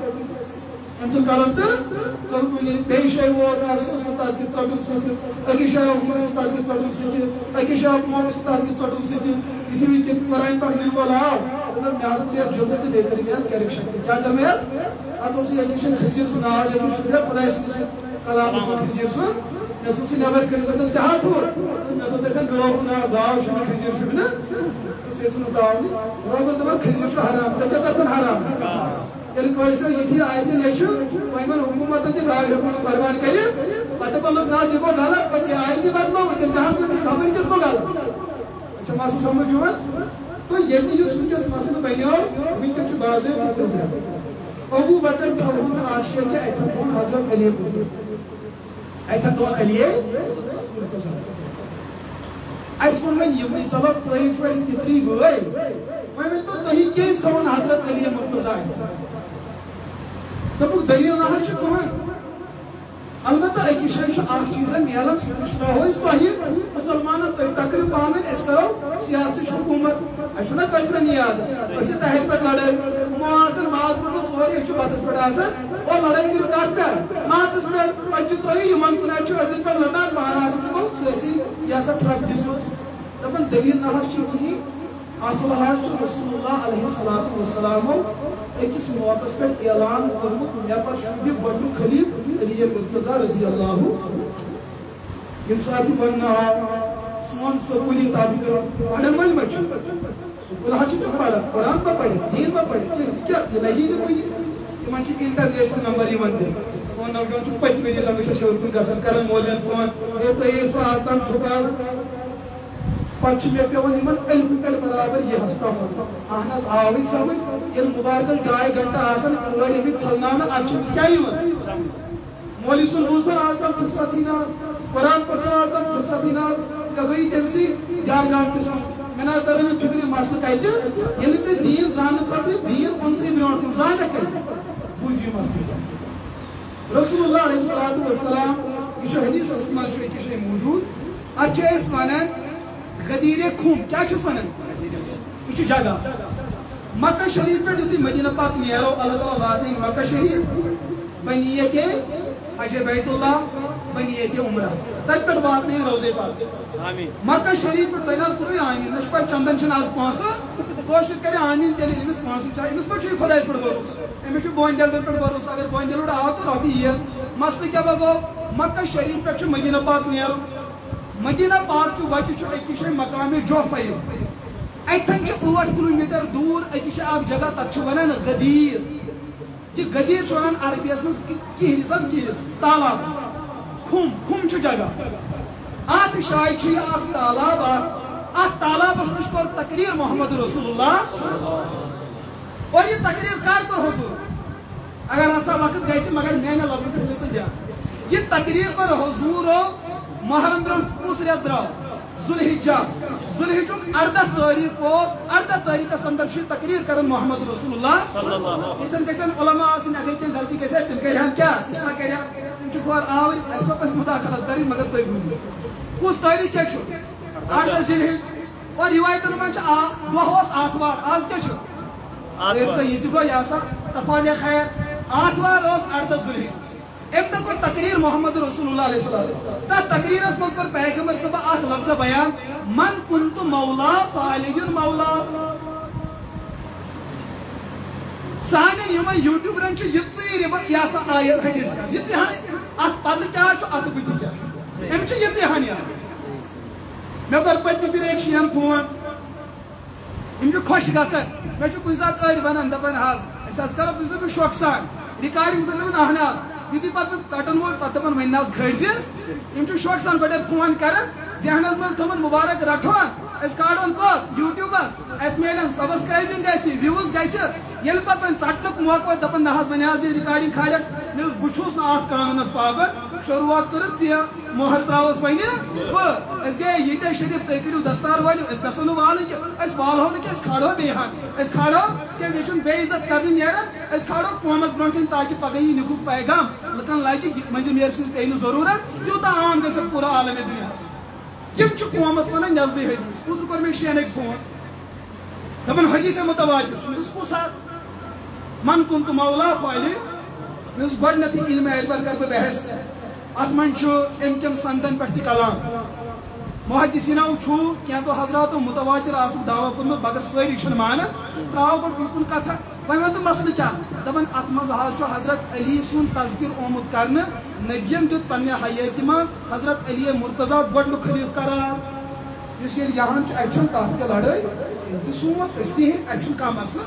امت الکالم تو چھوٹنی بے شای وہ سلطاز کی چھوٹن سکر اکی شای حکم سلطاز کی چھوٹن سکر اکی شای حکم سلطاز کی چھوٹن سکر اتی ہوئی کہ قرآن پاک مل والا آو اگر نیاز کو لیا جلدت بے کری میں کیا رکشن کیا کر میں آتو سی اکی شای خنزیر سنا لیکن شکر خدا اس میں کلام اس میں خنزیر سن میں سب سے نیبر کری کرنے سے ہاتھ ہو میں تو دیکھا گواہ نا گاو شما خنزیر شما اس سے سنو گاو نہیں گواہ کو دمار خنزیر شما حرام تھا کیا کرتن حرام یعنی کوئی سے یہ تھی آیتی نیشو وہیمن حکومت تھی راوی حکومت قربان کری پتہ پر لوگ ناز یہ کو گالا پتی آیتی بات لو وچن کہاں کو ٹھیک ہمیں کس کو گالا اچھا ماسا سمجھ ہوا تو یہ تھی جو سن کے ماسا میں بہنی ہو من کے چو بازے ابو بکر فرحون آشیہ کے ایتھتون حضرت علی بودی ایتھتون علی ایس فرمین یمنی طلب تو ایچ ویس پتری گوئے وہی تو تہی کیس تھون حضرت علی مرتضی دبو دلیل نہ ہر چکو ہے البتہ ایک شیء اخ چیزن میلن سوچنا ہو اس پاہی مسلمانن تو تقریب پامن اس کرو سیاسی حکومت اشنا کشر نیاد اس تحت پر لڑے معاصر ماز پر سوری اچ باتس پر آسن اور لڑائی کی رکاوٹ پر ماز پر پچ ترئی یمن کن اچ ادن پر لڑان پہن آسن کو سیاسی یا سب تھپ جسم دبن دلیل نہ ہر چیز اصل حال رسول اللہ علیہ الصلوۃ والسلام ایکس موقع پر اعلان کرمت مے پر شبی بڑو خلیف علی مرتضی رضی اللہ انسان بننا سون سکولی تابع پڑھن ول مچ سکول ہچ پڑھا قرآن پر پڑھے دین پر پڑھے کیا یہ نہیں کوئی تمن چھ انٹرنیشنل نمبر یوان دے سون نوجوان چھ پت ویری زمین شور کن گسن کرن مولین فون یہ تو یہ سو آستان چھپا پچھ میں پیون یمن علم پر برابر یہ ہستا ہوں اہناز آوی سمجھ یہ مبارک ڈھائی گھنٹہ آسن کوڑی بھی پھلنانا اچھا کیا یمن مولی سن روزن آتا فرصت ہی ناز قرآن پڑھتا آتا فرصت ہی ناز جگہی تمسی دیار گام کسوں میں نے ترین فکری مسئلہ کہتے یہ لیے دین زاننے خاطر دین انتری بناؤں کیوں زاننے کہتے بوجھئے مسئلہ رسول اللہ علیہ السلام یہ حدیث اسمان شوئی کی شئی موجود اچھا اس معنی غدیر خون کیا چھو سنن کچھ جگہ مکہ شریف پر دیتی مدینہ پاک نیرو اللہ تعالیٰ بات نہیں مکہ شریف بنیت حج بیت اللہ بنیت عمرہ تک پر بات نہیں روزے پاک مکہ شریف پر تیناز پروی آمین نش پر چندن چناز پانسا کوشش کرے آمین تیلی امس پانسی چاہے امس پر چھوئی خدای پر بروس امس چھو بوائن ڈیلر پر بروس اگر بوائن ڈیلر آو تو رابی یہ مسئلہ کیا بگو مکہ شریف پر چھو مدینہ پاک نیرو مدینہ پاک چو وقت چو ایک کشے مقام جوفیو ایتھن چو 8 کلومیٹر دور ایک کشے آپ جگہ تک چو ونن غدیر جی غدیر چو ونن عربی اسمس کی حصہ کی تالاب کھم چو جگہ آت شاہی چو یہ آپ تالاب آت تالاب اس مشکور تقریر محمد رسول اللہ اور یہ تقریر کار کر حضور اگر ایسا وقت گئی سے مگر میں نے لبن کرتے جا یہ تقریر کر حضور محرم برن پوس ریت درو ذوالحجہ اردہ تاریخ پوس اردہ تاریخ سندر شی تقریر کرن محمد رسول اللہ اتن گژھن علماء آسن اگر تین غلطی گژھِ تم کرہن کیا اس میں کرہن تم چھ کھور آوری اس میں پس مداخلت کری مگر تُہۍ بوٗزِو کُس تاریخ کیا چھُ اردہ ذوالحجہ اور روایتن من چھ دۄہ اوس آتھوار آز کیا چھُ تو یہ تہِ گوٚو یہِ ہسا تپانے خیر آتھوار اوس اردہ ذوالحجہ ام تک تقریر محمد رسول اللہ علیہ السلام تا تقریر اس مذکر پیغمبر صبح آخ لفظ بیان من کنت مولا فعلی مولا سانن یمن یوٹیوبرن چھ یہ سا آیہ حدیث یہ ات پتہ کیا ات بت کیا ام چھ یہ مے کر پتہ پھر ایک شین فون ام چھ خوش گژھان مے چھ کُنہِ ساتہٕ أڑۍ ونان دپان حظ أسۍ حظ کرو بہٕ شوقہٕ سان رِکاڈِنٛگ سۭتۍ دپان اہن حظ یُتھُے پتہٕ ژٹان وول پتہٕ دپان وۄنۍ نہ حظ کھٲلۍ زِ یِم چھِ شوقہٕ سان گۄڈٕ فون کران ذہنس منٛز تھوٚمُت مُبارک رٹھون أسۍ کھالون کوٚت یوٗٹیوٗبس اَسہِ میلن سبسکرایبِنٛگ گژھِ وِوٕز گژھِ ییٚلہِ پتہٕ وۄنۍ ژٹنُک موقعہٕ واتہِ دپان نہ حظ وۄنۍ حظ یہِ رِکاڈِنٛگ کھالکھ مےٚ دوٚپ بہٕ چھُس نہٕ اَتھ قانوٗنس پابنٛد شروٗعات کٔرٕتھ ژےٚ مۄہر ترٛاوُس وۄنۍ بہٕ أسۍ گٔیے ییٖتیٛاہ شریٖف تُہۍ کٔرِو دستار وٲلِو أسۍ گژھو نہٕ والٕنۍ کینٛہہ أسۍ والہو نہٕ کینٛہہ أسۍ کھالو بیٚیہِ ہن أسۍ کھالو کیٛازِ ییٚتہِ چھُنہٕ بے عزت کرنہِ نیران أسۍ کھالو قومس برونٛٹھ کَنۍ تاکہِ پگہہ یی نِکُک پیغام لُکن لگہِ مٔنٛزِم ییر سٕنٛز پیٚیہِ نہٕ ضروٗرت تیوٗتاہ عام گژھِ پوٗرٕ عالمِ دُنیاہس تِم چھِ قومس ونان نٮ۪صبہِ حدیٖث اوترٕ کوٚر مےٚ شیٚنٕکۍ فون دپان حدیٖث مُتواتِر چھُ مےٚ دوٚپُس کُس حظ من کُن تہٕ مولا فالہِ مےٚ دوٚپُس گۄڈٕنیٚتھٕے علمِ اکبر کرٕ بہٕ بحث اتھ منٛز چھُ امہِ کٮ۪ن سندن پٮ۪ٹھ تہِ کلام محدثیٖنو چھُ کینٛژو حضراتو مُتواتِر آسُک دعوا کوٚرمُت مگر سٲری چھِنہٕ مانان ترٛاو گۄڈٕ اُکُن کتھا وۄنۍ ون تہٕ مسلہٕ کیٛاہ دپان اتھ منٛز حظ چھُ حضرت علی سُنٛد تذکِر آمُت کرنہٕ نبیَن دیُت پننہِ حیٲتی منٛز حضرت علی مرتضیٰ گۄڈنیُک خلیٖفہٕ قرار یُس ییٚلہِ یِوان چھُ اَتہِ چھُنہٕ کانٛہہ تہِ لڑٲے ییٚلہِ تہِ سون أسۍ تہِ ہیٚکۍ اَتہِ چھُنہٕ کانٛہہ مسلہٕ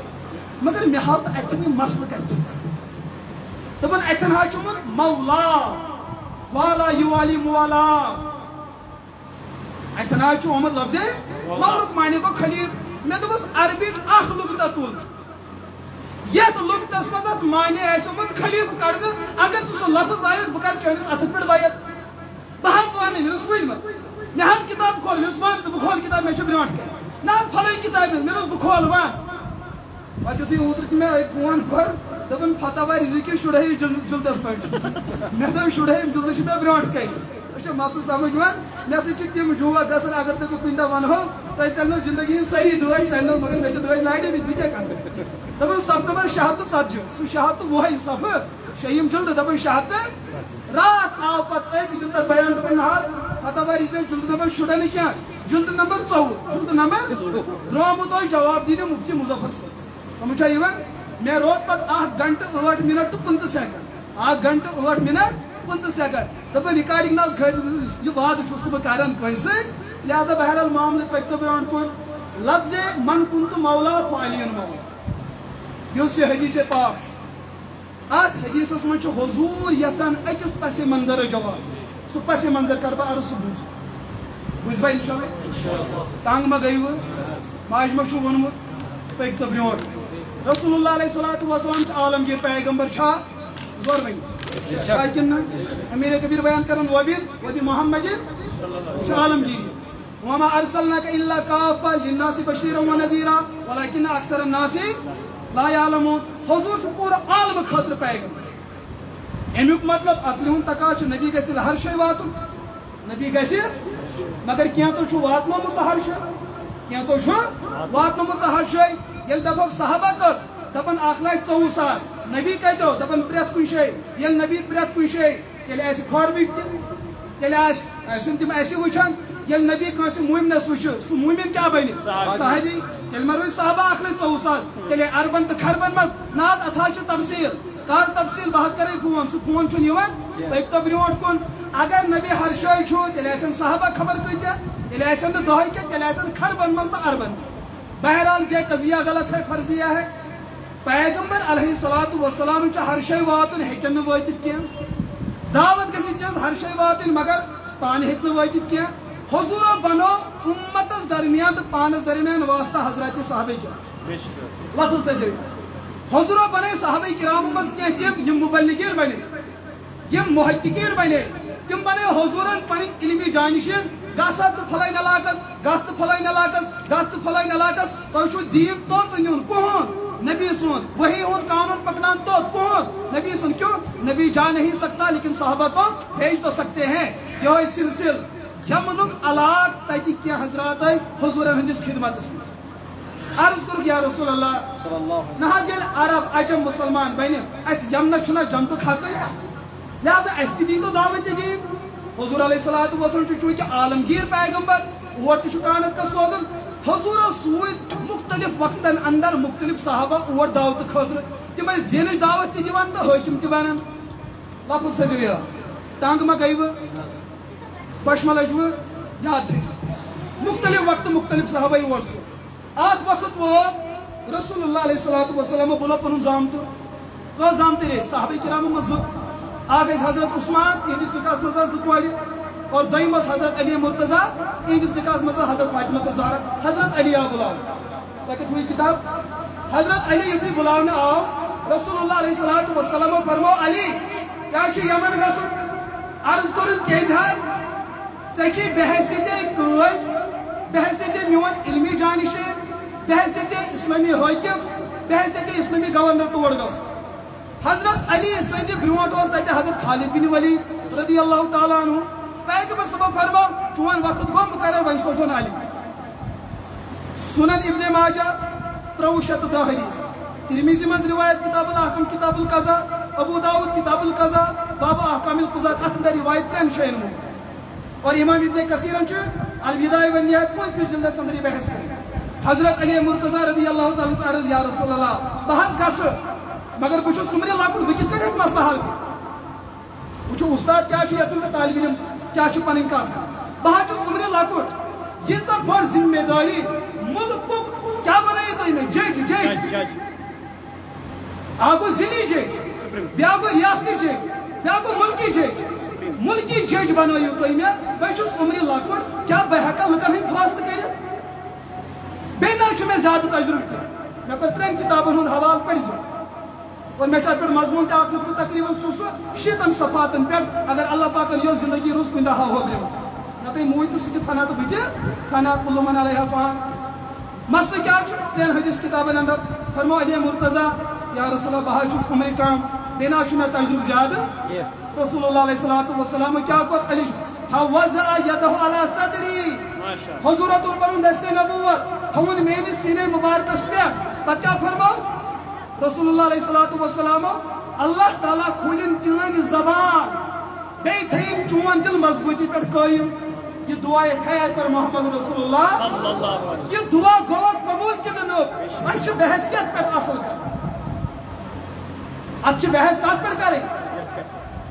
مگر مےٚ ہاو تہٕ اَتٮ۪ن یہِ مسلہٕ کتہِ چھُ دپان اَتٮ۪ن حظ چھُ آمُت مولا والا یوالی مولا اتن حظ چھُ آمُت لفظے مولُک معنی گوٚو خلیٖل مےٚ دوٚپُس عربِچ اکھ لُغتہ تُل یتھ لُغتس منٛز اتھ معنی آسہِ آمُت خلیٖفہٕ کڑنہٕ اگر ژٕ سُہ لفظ لایکھ بہٕ کرٕ چٲنِس اتھس پٮ۪ٹھ بیعت بہٕ حظ ونہٕ مےٚ دوٚپُس ؤنۍ مےٚ حظ کِتاب کھول مےٚ دوٚپُس ون ژٕ بہٕ کھولہٕ کِتاب مےٚ چھُ برونٛٹھ کَنۍ نہ حظ پھلٲنۍ کِتابہِ مےٚ دوٚپُس بہٕ کھولہٕ ون پتہٕ یُتھُے اوترٕ مےٚ فون کوٚر دوٚپُن فتح بارِ ذِکر شُرہٲیِم جلدس پٮ۪ٹھ مےٚ دوٚپ شُرہٲیِم جلدٕ چھُ مےٚ برونٛٹھ کَنۍ أسۍ چھِ مسلہٕ سمجھ یِوان مےٚ سۭتۍ چھِ تِم جوک گژھان اگر تۄہہِ بہٕ کُنہِ دۄہ ونہو تۄہہِ ژلنو زندگی ہٕنٛدۍ سٲری دۄہے ژلنو مگر مےٚ چھِ دۄہے لاڑیمٕتۍ بہٕ کیٛاہ کرٕ دپان سپتمبر 640 سُہ 602 صفہٕ شیٚیِم جلدٕ دپان 600 راتھ آو پتہٕ أکۍ دیُت تتھ بیان دپان نہ حظ فتح بارِ جلدٕ نمبر شُراہ نہٕ کینٛہہ جلدٕ نمبر 14 جلدٕ نمبر درٛامُت اوس جواب دِنہِ مفتی مظفر صٲب سمجھ چھا یِوان مےٚ روٗد پتہٕ 1 گنٹہٕ 8 منٹ تہٕ 15 سیکنڈ 1 گنٹہٕ 8 منٹ 15 سیکنڈ دپان رِکاڈِنٛگ نہ حظ کھٲلۍ یہِ وعدٕ چھُس نہٕ بہٕ کران کٲنٛسہِ سۭتۍ لہذا بہرحال معاملہٕ پٔکۍتو برونٛٹھ کُن لفظے من کُن تہٕ مولا فالین مولا یُس یہِ حدیٖث پاک اتھ حدیٖثس منٛز چھُ حضوٗر یژھان أکِس پسِ منظرٕ جواب سُہ پسِ منظر کرٕ بہٕ عرض سُہ بوٗزِو اِنشاء اللہ تنگ ما گٔیوٕ ماجہِ ما چھُ ووٚنمُت پٔکۍتو برونٛٹھ رسول اللہ علیہ الصلوۃ والسلام چھُ عالمگیٖر پیغمبر چھا زور وۄنۍ کِنہٕ نہٕ امیٖر کبیٖر بیان کران وبی محمد یہِ چھُ عالمگیٖری وما ارسلناک الا کافہ للناس بشیرا ونذیرا ولکن اکثر الناس لا یعلمون حضور چھُ پوٗرٕ عالمہٕ خٲطرٕ پیغمبر امیُک مطلب عقلہِ ہُنٛد تقاضہٕ چھُ نبی گژھِ تیٚلہِ ہر جایہِ واتُن نبی گژھِ مگر کینٛژو چھُ واتنومُت سُہ ہر جایہِ کینٛژو چھُ واتنومُت سُہ ہر جایہِ ییٚلہِ دپوکھ صحابہ کٔژ دپان 1,04,000 نبی کتیو دپان پرٛٮ۪تھ کُنہِ جایہِ ییٚلہِ نبی پرٛٮ۪تھ کُنہِ جایہِ تیٚلہِ آسہِ کھۄربٕکۍ تہِ تیٚلہِ آسن تِم اَسہِ وٕچھان ییٚلہِ نبی کٲنٛسہِ موٗمنس وٕچھِ سُہ موٗمِن کیٛاہ بنہِ صحابی تیٚلہِ ما روزِ صحابہ 1,04,000 تیٚلہِ اربن تہٕ خربن منٛز نہ حظ اتھ حظ چھِ تفصیٖل کر تفصیٖل بہٕ حظ کرے فون سُہ فون چھُنہٕ یِوان پٔکۍتو برونٛٹھ کُن اگر نبی ہر جایہِ چھُ تیٚلہِ آسن صحابہ خبر کۭتیاہ تیٚلہِ آسن نہٕ دۄہے کینٛہہ تیٚلہِ آسن خربن منٛز تہٕ اربن منٛز بہرحال یہ قضیہ غلط ہے فرضیہ ہے پیغمبر علیہ الصلوۃ والسلام چھُ ہر جایہِ واتُن ہیٚکن نہٕ وٲتِتھ کینٛہہ دعوت گژھِ تِہنٛز ہر جایہِ واتٕنۍ مگر پانہٕ ہیٚکہِ نہٕ وٲتِتھ کینٛہہ حضوٗرو بنوو اُمتس درمیان تہٕ پانس درمیان واسطہ حضرات صحابہ کرام لفظ تجربہ حضوٗرو بنٲے صحابہ کرامو منٛز کینٛہہ تِم یِم مُبلِغیٖن بنے یِم محققیٖن بنے تِم بنے حضوٗرن پنٕنۍ علمی جانشین گژھ ژٕ پھلٲنۍ علاقس گژھ ژٕ پھلٲنۍ علاقس گژھ ژٕ پھلٲنۍ علاقس تۄہہِ چھُو دیٖن توٚت نیُن کُہُنٛد نبی سُنٛد وحی ہُنٛد قانوٗن پکنان توٚت کُہُنٛد نبی سُنٛد کیوں نبی جا نہیں سکتا لیکن صحابہ کو بھیج تو سکتے ہیں یہوے سلسل یمنُک علاقہٕ تتہِ کینٛہہ حضرات آے حضوٗرن ہٕنٛدِس خدمتس منٛز عرض کوٚرُکھ یا رسول اللہ نہ حظ ییٚلہِ عرب عجم مُسلمان بنہِ اسہِ یمنس چھُنہ جنتُک حقٕے لہذا اسہِ تہِ دیٖتو دعوتِ دین حضوٗر علیہ الصلوۃ والسلام چھُ چوٗنٛکہِ عالمگیٖر پیغمبر اور تہِ چھُ کانٛہہ نتہٕ کانٛہہ سوزان حضوٗرو سوٗزۍ مختلف وقتن اندر مختلف صحابہ اور دعوتہٕ خٲطرٕ تم دینچ دعوت تہ دِوان تو حٲکِم تہ بنان لفظ تھٲیزیو یاد تنگ ما گٔیوٕ بش ما لٔجوٕ یاد تھٲیزیو مختلف وقت مختلف صحابہ اور سُہ اکھ وقت ووت رسول اللہ علیہ الصلوۃ والسلام بُلو پنُن زامتُر کٔژ زامتٕرۍ ٲسۍ صحابہ کرامو منٛز زٕ اکھ ٲسۍ حضرت عثمان یِہنٛدِس نِکاحس منٛز آسہٕ زٕ کورِ اور دوٚیِم ٲس حضرت علی مرتضیٰ یِہنٛدِس نِکاحس منٛز حضرت فاطمہ زہرا حضرت علی آو بُلاونہٕ تۄہہِ کتہِ ہوٗ کِتاب حضرت علی یُتھُے بُلاونہٕ آو رسول اللہ علیہ الصلوۃ والسلامو فرمو علی ژےٚ چھُ یمن گژھُن عرض کوٚرُن کیٛازِ حظ ژےٚ چھے بحیثیتِ قٲضۍ بحیثیتِ میون علمی جانشین بحیثیتِ اسلامی حٲکِم بحیثیتِ اسلامی گورنر تور گژھُن حضرت علی سٕنٛدِ برونٛٹھ اوس تتہِ حضرت خالد بن ولید رضی اللہ تعالیٰ عنہ پیغمبر صٲبو فرمو چون وقت گوٚو بہٕ کرٕ وۄنۍ سوزُن علی سنن ابن ماجہ 1310 حدیث ترمذی منٛز روایت کتاب الاحکام کتاب القضاء ابو داؤد کتاب القضاء باب احکام القضاة اتھ اندر روایت 3 جاین موجود اور امام ابن کثیرن چھُ الوداع والنہایہ 25 جلدس اندر یہ بحث کٔرمٕژ حضرت علی مرتضیٰ رضی اللہ تعالیٰ عرض یا رسول اللہ بہٕ حظ گژھٕ مگر بہٕ چھُس عمرِ لۄکُٹ بہٕ کِتھ کٔنۍ ہیٚکہٕ مسلہٕ حل کٔرِتھ وٕچھو استاد کیٛاہ چھُ یژھان تہٕ طالبہِ علم کیٛاہ چھُ پنٕنۍ کتھ بہٕ حظ چھُس عمرِ لۄکُٹ ییٖژاہ بٔڑ ذمہ دٲری مُلکُک کیٛاہ بنٲیِو تُہۍ مےٚ جج اکھ گوٚو ضلعی جج بیٛاکھ گوٚو ریاستی جج بیٛاکھ گوٚو مُلکی جج بنٲیِو تُہۍ مےٚ بہٕ چھُس عمرِ لۄکُٹ کیٛاہ بہٕ ہٮ۪کا لُکن ہٕنٛدۍ فٲصلہٕ کٔرِتھ بیٚیہِ نہ چھُ مےٚ زیادٕ تجرُبہٕ کینٛہہ مےٚ کوٚر 3 کِتابن ہُنٛد حوالہٕ پٔرۍزیو اور مےٚ چھُ اتھ پٮ۪ٹھ مضموٗن تہِ اکھ لیوٗکھمُت تقریٖبن چھُ سُہ 60 صفحاتن پٮ۪ٹھ اگر اللہ پاکن یۄس زندگی روٗز کُنہِ دۄہ ہاوہو برٛونٛٹھ نتہٕ موٗدۍ تہٕ سُہ تہِ فنا تہٕ بہٕ تہِ فنا کُلُ من علیہا فان مسلہٕ کیٛاہ چھُ 3 حدیث کِتابن اندر فرمو علی مرتضیٰ یا رسول اللہ بہٕ حظ چھُس عمرِ کم بیٚیہِ نہ حظ چھُ مےٚ تجرُبہٕ زیادٕ رسول اللہ علیہ الصلوۃ والسلامو کیٛاہ کوٚر علی فوضع یدہ علی صدری حضورت پنُن دستِ نبوت تھوُن میٲنِس سیٖنے مُبارکس پٮ۪ٹھ پتہٕ کیٛاہ فرمو رسول اللہ علیہ الصلوۃ والسلامو اللہ تعالیٰ کھوٗلِن چٲنۍ زبان بیٚیہِ تھٲیِن چون دِل مضبوٗطی پٮ۪ٹھ قٲیِم یہ دعائے خیر کر محمد رسول اللہ یہ دعا گوٚوا قبوٗل کِنہٕ نہٕ اَسہِ چھُ بحثیت پٮ۪ٹھ اصل کرُن اتھ چھِ بحث کتھ پٮ۪ٹھ کرٕنۍ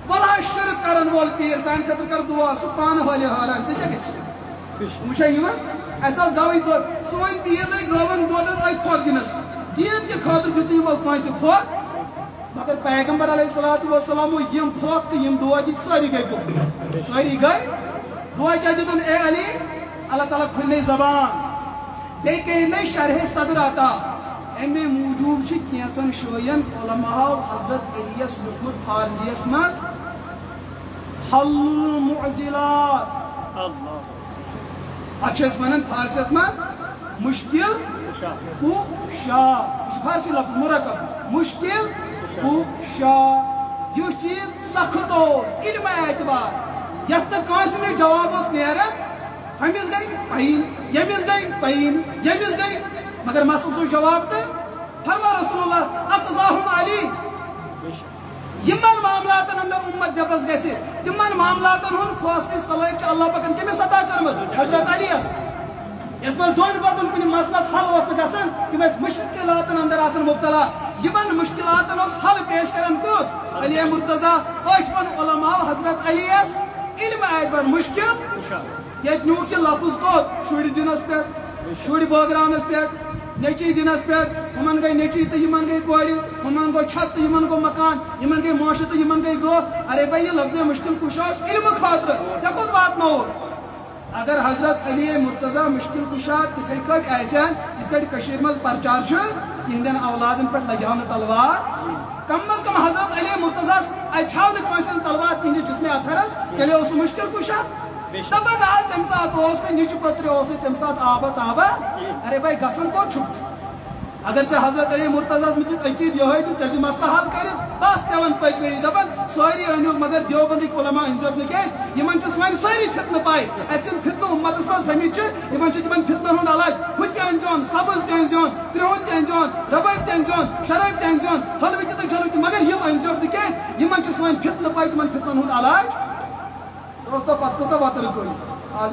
وَلہ شرک کرن وول پیٖر سانہِ خٲطرٕ کر دعا سُہ پانہٕ والہِ حٲران ژےٚ کیٛاہ گژھِ وٕچھا یِوان اَسہِ ٲس گوٕے دۄد سٲنۍ پیٖر لٔگۍ گٲون دۄدس أکۍ پھۄکھ دِنس دیٖن کہِ خٲطرٕ دیُت یِمو کٲنٛسہِ پھۄکھ مگر پیغمبر علیہ الصلوۃ والسلامو یِم پھۄکھ تہٕ یِم دۄد دِتۍ سٲری گٔے قبوٗل سٲری گٔے دعا کیا دیتن اے علی اللہ تعالیٰ کھلنے زبان بیٚیہِ کٔرِنَے شرح صدر عطا اَمے موٗجوٗب چھِ کینٛژن شٲین علماءو حضرت علیَس لیوٗکھمُت فارزیَس منٛز حل المعضلات اتھ چھِ أسۍ ونان فارسیَس منٛز مشکل کُشا یہِ چھُ فارسی لفظ مرکب مشکل کُشا یُس چیٖز سخت اوس علمہِ اعتبار یتھ نہٕ کٲنٛسہِ نِش جواب اوس نیران ہُمِس گٔے پَیِن ییٚمِس گٔے پَیِن ییٚمِس گٔے مگر مسلس اوس جواب تہٕ فرما رسول اللہ اقضاہم علی یِمن معاملاتن اندر اُمت بے بس گژھِ تِمن معاملاتن ہُنٛد فٲصلٕچ صلٲحیت چھِ اللہ پاکن کٔمِس عطا کٔرمٕژ حضرت علی یس یتھ منٛز دۄن بدل کُنہِ مسلس حل اوس نہٕ گژھان تِم ٲسۍ مُشکِلاتن اندر آسان مُبتلا یِمن مُشکِلاتن اوس حل پیش کران کُس علی مرتضیٰ أتھۍ ووٚن علماء حضرت علی یس علم اعتبار مشکل ییٚتہِ نیوٗکھ یہِ لفظ کوٚت شُرۍ دِنس پٮ۪ٹھ شُرۍ بٲگراونس پٮ۪ٹھ نیٚچی دِنس پٮ۪ٹھ ہُمن گٔے نیٚچی تہٕ یِمن گٔے کورِ ہُمن گوٚو چھت تہٕ یِمن گوٚو مکان یِمن گٔے مٲشہِ تہٕ یِمن گٔے گٲو ارے بھائی یہِ لفظ مشکل کُشا اوس علمہٕ خٲطرٕ ژےٚ کوٚت واتنووُتھ اگر حضرت علی مرتضیٰ مشکل کُشا تِتھٕے کٲٹھۍ آسہِ ہن یِتھ کٲٹھۍ کٔشیٖرِ منٛز پرچار چھُ تِہنٛدٮ۪ن اولادن پٮ۪ٹھ لگہِ نہٕ تلوار کم از کم حضرت علی مرتضیٰ اَژِ نہٕ کٲنٛسہِ ہٕنٛز تلوار تِہنٛدِس جسمِ اَتھرس تیٚلہِ اوس سُہ مشکل کُشا دپان نہ حظ تمہِ ساتہٕ اوس نہٕ نِچہِ پٔترِ اوس نہٕ تمہِ ساتہٕ آبا تابا ارے بھائی گژھان کوٚت چھُکھ ژٕ اگر ژےٚ حضرت علی مرتضیٰ مُتعلق عقیٖد یِہوٚے تہٕ تیٚلہِ دِ مسلہٕ حل کٔرِتھ بس پٮ۪وان پٔتۍ ؤری دپان سٲری أنۍہوکھ مگر دیوبندٕکۍ علما أنۍزیوکھ نہٕ کیٛازِ یِمن چھِ وۄنۍ سٲری فتنہٕ پاے اَسہِ یِم فتنہٕ اُمتس منٛز تھٲمٕتۍ چھِ یِمن چھُ تِمن فتنن ہُنٛد علاج ہُہ تہِ أنۍزیون سبٕز تہِ أنۍزیون کرٛہُن تہِ أنۍزیون ربٲبۍ تہِ أنۍزیون شرٲبۍ تہِ أنۍزیون حلوٕ تہِ تہٕ جلوٕ تہِ مگر یِم أنۍزیوکھ نہٕ کیٛازِ یِمن چھِ وۄنۍ فتنہٕ پاے تِمن فتنن ہُنٛد علاج دوستو پتہٕ کۭژاہ وتر گٔے آج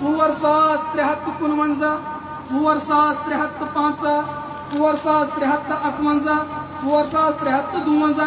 4,351 4,350 4,351 4,352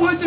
5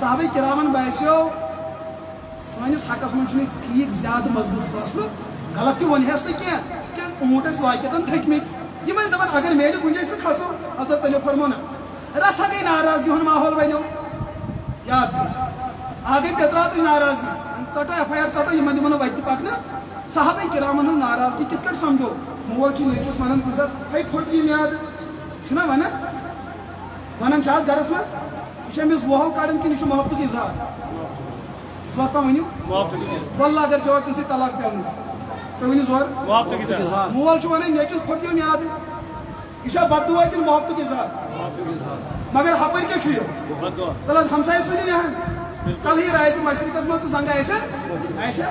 صحابہ کرامن باسیو سانس حقس من ٹھیک زیادہ مضبوط فیصلہ غلط تہ ونہس نا کی اونٹ واقعتاً تھکمت یہ دپان اگر میلہ کن جائے کھسو حضرت علی فرمون رسا گئی ناراضگی ہند ماحول بنو یاد آگے پترات ناراضگی ٹو ایف آئی آر ٹو یہ دمو وتہ پکنا صحابہ کرامن ہند ناراضگی کت کٹ سمجھو مول نیچوس ونان کن سات ہے پھٹ یہ میاد چھنا ونان گرس من یہ امس وہو کڑان کن یہ محبت اظہار زور پہ ونو واللہ اگر جواب تم طلاق پیون تھی ونو زور مول ونان نیچوس پھٹ یہ میاد یہ بد دعا کن محبت اظہار مگر ہپر کیا تل ہمسائس ونو یہ کل ہی آئے مشرقس مز زنگ آئے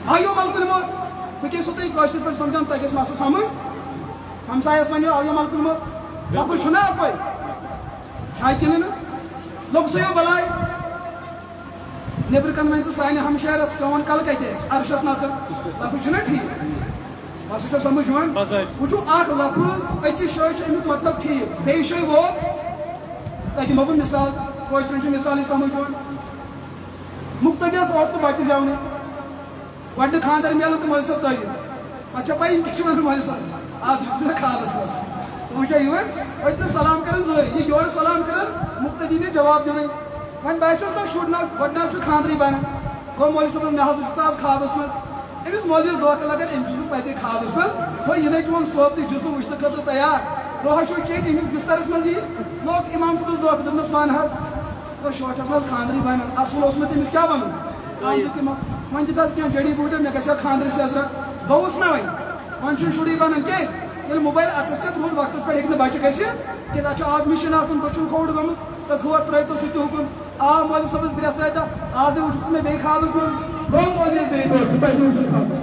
آو ملکل موت بہ سو تھی پہ سمجھان تہ گھس مسئلہ سمجھ ہمسایس ونو آو ملکل موت لکل چھنا اکوے چھا کن لوگ سو بلائی نبر کن ون سانہ ہمشیرس چون کل کتس عرشس نظر لکل چھنا ٹھیک بس چھ سمجھ وچو اخ لفظ اکس جائے امیک مطلب ٹھیک بیس جائے ووت تتہ مو مثال کوشر مثال سمجھ مختلف تو بچہ زیون گۄڈٕ خاندر میلان تو مولوی صٲب تعویٖز پتہٕ چھا پاے یِم کیٛاہ چھِ ونان مولوی صٲبس آز چھُ سُہ خالس منٛز سمجھا یِوان اتنس سلام کران زٕے یہِ یورٕ سلام کران مُقتدی نے جواب دِوان وۄنۍ باسیٚو نہ شُر ناو گۄڈٕ ناو چھُ خاندرٕے بنان گوٚو مولوی صٲبن مےٚ حظ وٕچھ ژٕ آز خوابس منٛز أمِس مولویس دھوکہٕ لگان أمِس چھُس بہٕ پزے خوابس منٛز ہو یہِ نَے چون صوب تہٕ جسم وٕچھنہٕ خٲطرٕ تیار روحس چھُ چیٚٹۍ أمِس بسترس منٛز یی لوگ امام صٲبس دھوکہٕ دوٚپنس ون حظ گوٚو شوٹھس منٛز خاندرٕے بنان اصل اوس مےٚ تٔمِس کیٛاہ ونُن ون دِت حظ کینٛہہ جڑی بوٗٹۍ مےٚ گژھِ ہا خاندرٕ سیزرا گوٚوُس نا وۄنۍ چھُنہٕ شُرٕے بنان کینٛہہ ییٚلہِ موبایل اتھس کٮ۪تھ روٗد وقتس پٮ۪ٹھ ہیٚکہِ نہٕ بچہِ گٔژھِتھ کیٛازِ اتھ چھُ آب مِشیٖن آسان دٔچھُن کھووُر گٔمٕژ تہٕ کھور ترٛٲیتو سُہ تہِ حُکُم آو مولوی صٲبس برٛٮ۪س سۭتۍ آز تہِ وٕچھُکھ مےٚ بیٚیہِ خوابس منٛز گوٚو مولویس بیٚیہِ دۄہ ژٕ پزِ وٕچھُن خوابس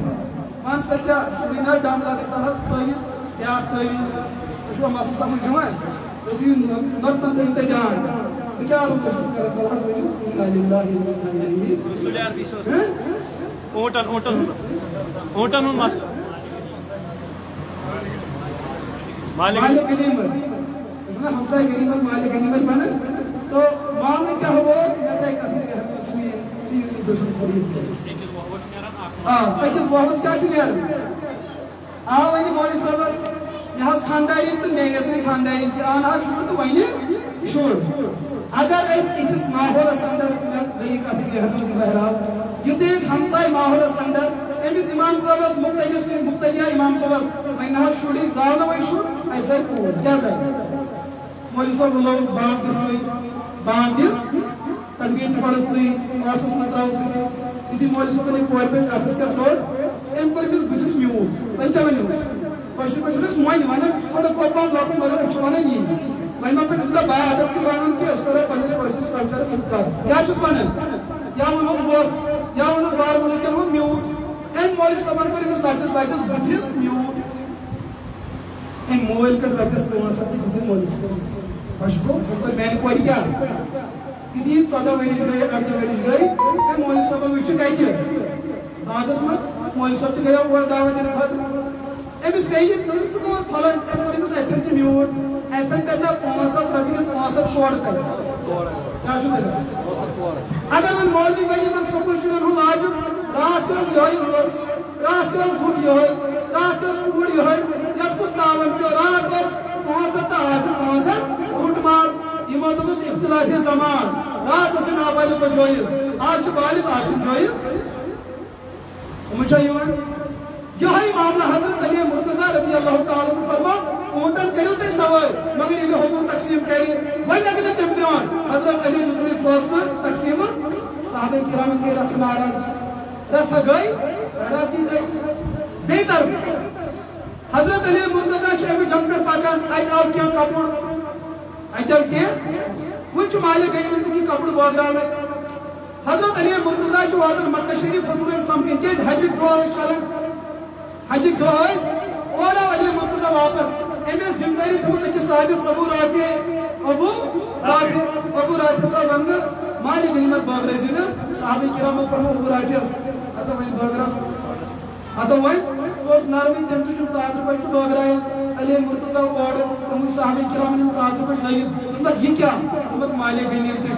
ون سا کیٛاہ شُرۍ نا ڈم لگٲیِتھ تل حظ تعویٖز بیٛاکھ تعویٖز تُہۍ چھُوا مسلہٕ سمجھ یِوان تُہۍ تھٲیِو نۄقتن تھٲیِو تُہۍ دھیان بہٕ کیٛاہ اوسُس کران تل حظ ؤنِو اِنّا لِلّٰهِ وَإِنّا إِلَيْهِ اونٹن ہند مسئلہ مالک غنیمت ہمسائے غنیمت مالک غنیمت بنن تو معاملہ کیا ہو نظر کسی سے ہم چیز دشمن خرید اکس وحبس کیا نیران آو ون مولوی صٲبس مےٚ حظ خاندارین تو مےٚ گژھِ نہٕ خاندارین تہِ آن حظ شُر تہٕ وۄنۍ شُر اگر أسۍ أکِس ماحولس اندر گٔیہِ کتھ ذہن منٛز بہرحال یُتھُے أسۍ ہمساے ماحولس اندر أمِس امام صٲبس مُقتدِس مُقتدیا امام صٲبس وۄنۍ نہ حظ شُرٕے زاو نہ وۄنۍ شُر اَسہِ زاے کوٗر کیٛاہ زاے مولوی صٲب لوگ بانگ دِژ سُے بانگ دِژ تقبیٖر تہِ پٔرٕژ سُے ٲسس منٛز درٛاو سُہ تہِ یُتھُے مولوی صٲبن یہِ کورِ پٮ۪ٹھ اتھس کٮ۪تھ روٚٹ أمۍ کوٚر أمِس بٕتھِس میوٗٹ تۄہہِ کیٛاہ ؤنِو کٲشِر پٲٹھۍ چھُنہٕ أسۍ وۄنۍ ونان چھُ تھوڑا کورِ پہم لۄکُٹ مگر أسۍ چھِ ونان یی وۄنۍ ما پٮ۪ٹھ تیوٗتاہ با ادب تہِ ونُن کہِ أسۍ کرو پننِس کٲشرِس کلچرس سۭتۍ کتھ کیٛاہ چھُس ونان یا ونہوس بوس یا ونہوس بار مُلکن ہُنٛد میوٗٹ أمۍ مولوی صٲبن کوٚر أمِس لۄکٹِس بچس بٕتھِس میوٗٹ أمۍ مٲلۍ کٔڑ رۄپیس 500 تہِ دِتِن مولوی صٲبس خۄش گوٚو أمۍ کوٚر میانہِ کورِ کیٛاہ یُتھُے یِم 14 ؤرِش گٔے 18 ؤرِش گٔے أمۍ مولوی صٲبن وٕچھ کتہِ باغس منٛز مولوی صٲب تہِ گٔیو اور دعوت دِنہٕ خٲطرٕ أمِس بیٚیہِ دوٚپُس ژٕ گوٚوُکھ پھلٲنۍ أمۍ کوٚر أمِس اتھن تہِ میوٗٹ اتھن کرنا 500 رۄپیہِ دِن 500 کورٕ تتہِ کیٛاہ چھُ تتہِ اگر وۄنۍ مولوی بنہِ یِمن سکوٗل شُرٮ۪ن ہُنٛد لاجُن راتھ تہِ ٲس یِہوٚے ٲس راتھ تہِ ٲس بُتھ یِہوٚے راتھ تہِ ٲس کوٗر یِہوٚے یتھ کُس تاوان پیوٚو راتھ اوس 500 تہٕ آز چھُ 500 فُٹ مال یِمو دوٚپُس اختلافی زمان راتھ ٲس یہِ نابالغ پٲٹھۍ جٲیِز آز چھُ بالغ آز چھُ جٲیِز سمجھ چھا یِوان یِہوٚے معاملہ حضرت علی مرتضیٰ رضی اللہ تعالیٰ عنہ فرماو اونٹن کٔرِو تُہۍ سوٲرۍ مگر ییٚلہِ حضوٗر تقسیٖم کرِ وۄنۍ اگر نہٕ تَمہِ برٛونٛٹھ حضرت علی دیُت وۄنۍ فٲصلہٕ تقسیٖمُک صحابہ کرامن گٔے رژھا ناراض رژھا گٔے ناراضگی گٔے بیٚیہِ طرفہٕ حضرت علی مرتضیٰ چھُ اَمہِ جنگ پٮ۪ٹھ پکان اَتہِ آو کینٛہہ کپُر اَتہِ آو کینٛہہ وۄنۍ چھُ مالک غنیٖمتُک یہِ کپُر بٲگراونہٕ حضرت علی مرتضیٰ چھُ واتان مکہ شریٖف حضوٗرن سمکھٕنۍ کیٛازِ حجٕکۍ دۄہ ٲسۍ چلان حجٕکۍ دۄہ ٲسۍ اور آو علی مرتضیٰ واپس أمۍ ٲس ذمہٕ دٲری تھٲومٕژ أکِس صاحبس ابوٗ رافع صاحب وننہٕ مالہِ غنیٖمت بٲگرٲیزِ نہٕ صحابہ کرامو فرموو ابوٗ رافعس ہتو وۄنۍ بٲگراو ہتو وۄنۍ سُہ اوس نرمٕے تٔمۍ تُج یِم ژادرِ پٮ۪ٹھ تہٕ بٲگرایہِ علی مرتضیٰ اورٕ تِم وٕچھ صحابہ کرامن یِم ژادرِ پٮ۪ٹھ لٲگِتھ دوٚپنکھ یہِ کیٛاہ دوٚپُکھ مالہِ غنیٖمتٕچ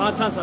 500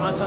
500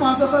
500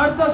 8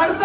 8